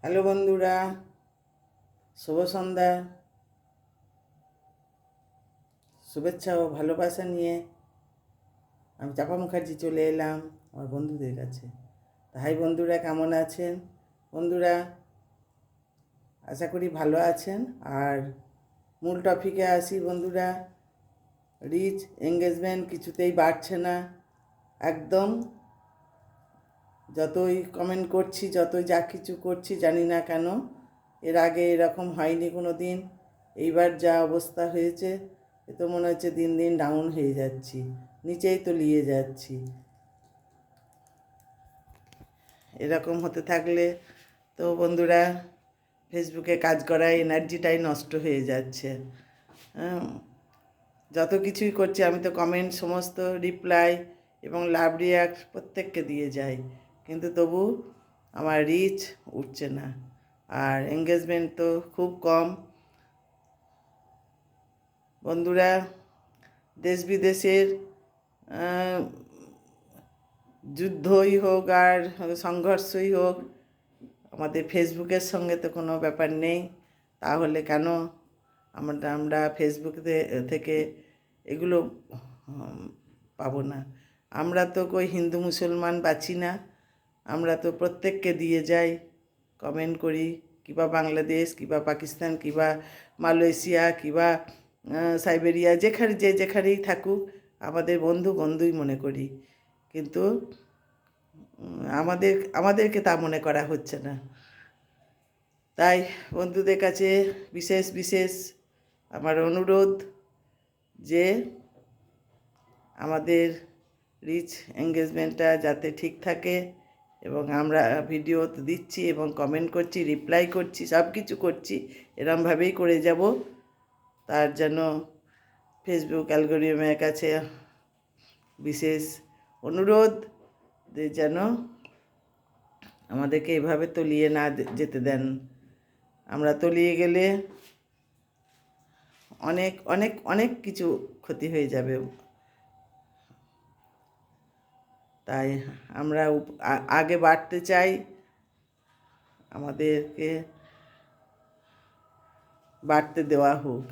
Hello বন্ধুরা, শুভ সন্ধ্যা। শুভেচ্ছা ও ভালোবাসা নিয়ে আমি চাপা মুখার্জি চলে এলাম আমার বন্ধুদের কাছে। হাই বন্ধুরা, কেমন আছেন? বন্ধুরা, আশা করি ভালো আছেন। আর মূল টপিকে আসি বন্ধুরা। রিচ এঙ্গেজমেন্ট কিছুতেই বাড়ছে না একদম। যতই কমেন্ট করছি, যতই যা কিছু করছি, জানি না কেন এর আগে এরকম হয়নি কোনো দিন। এইবার যা অবস্থা হয়েছে, এ তো মনে হচ্ছে দিন দিন ডাউন হয়ে যাচ্ছি, নিচেই তলিয়ে যাচ্ছি। এরকম হতে থাকলে তো বন্ধুরা ফেসবুকে কাজ করার এনার্জিটাই নষ্ট হয়ে যাচ্ছে। যত কিছুই করছি আমি তো কমেন্ট সমস্ত রিপ্লাই এবং লাভ রিয়াক্ট প্রত্যেককে দিয়ে যাই, কিন্তু তবু আমার রিচ উঠছে না, আর এঙ্গেজমেন্ট তো খুব কম। বন্ধুরা, দেশ বিদেশের যুদ্ধই হোক আর সংঘর্ষই হোক, আমাদের ফেসবুকের সঙ্গে তো কোনো ব্যাপার নেই। তাহলে কেন আমরা ফেসবুক থেকে এগুলো পাবো না? আমরা তো কই হিন্দু মুসলমান বাছি না, আমরা তো প্রত্যেককে দিয়ে যাই, কমেন্ট করি, কিবা বাংলাদেশ, কিবা পাকিস্তান, কিবা মালয়েশিয়া, কিবা সাইবেরিয়া, যেখানেই থাকুক আমাদের বন্ধুই মনে করি। কিন্তু আমাদেরকে তা মনে করা হচ্ছে না। তাই বন্ধুদের কাছে বিশেষ আমার অনুরোধ যে আমাদের রিচ এঙ্গেজমেন্টটা যাতে ঠিক থাকে, এবং আমরা ভিডিও তো দিচ্ছি এবং কমেন্ট করছি, রিপ্লাই করছি, সব কিছু করছি, এরমভাবেই করে যাব। তার যেন ফেসবুক অ্যালগোরিদমের কাছে বিশেষ অনুরোধ যে যেন আমাদেরকে এভাবে তলিয়ে না যেতে দেন। আমরা তলিয়ে গেলে অনেক অনেক অনেক কিছু ক্ষতি হয়ে যাবে। তাই আমরা আগে বাড়তে চাই, আমাদেরকে বাড়তে দেওয়া হোক।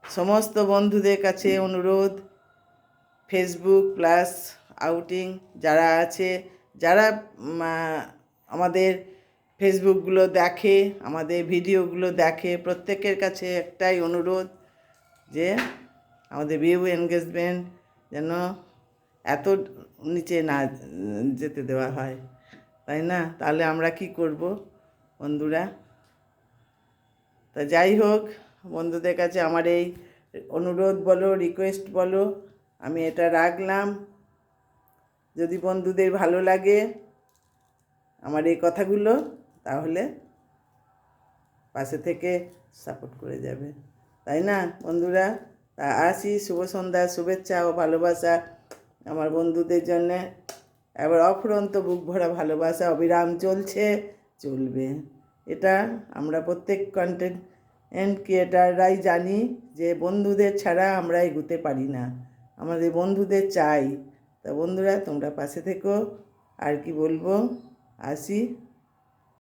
সমস্ত বন্ধুদের কাছে অনুরোধ, ফেসবুক প্লাস আউটিং যারা আছে, যারা আমাদের ফেসবুকগুলো দেখে, আমাদের ভিডিওগুলো দেখে, প্রত্যেকের কাছে একটাই অনুরোধ যে আমাদের ভিউ এনগেজমেন্ট যেন এত নিচে না যেতে দেওয়া হয়, তাই না? তাহলে আমরা কি করব বন্ধুরা? তা যাই হোক, বন্ধুদের কাছে আমার এই অনুরোধ বলো, রিকোয়েস্ট বলো, আমি এটা রাখলাম। যদি বন্ধুদের ভালো লাগে আমার এই কথাগুলো, তাহলে পাশে থেকে সাপোর্ট করে যাবে, তাই না বন্ধুরা? তা আসি, শুভ সন্ধ্যা, শুভেচ্ছা ও ভালোবাসা আমার বন্ধুদের জন্যে। এবার অফুরন্ত বুক ভরা ভালোবাসা অবিরাম চলবে। এটা আমরা প্রত্যেক কন্টেন্ট ক্রিয়েটাররাই জানি যে বন্ধুদের ছাড়া আমরা এগোতে পারি না, আমাদের বন্ধুদের চাই। তা বন্ধুরা, তোমরা পাশে থেকো। আর কি বলবো, আসি।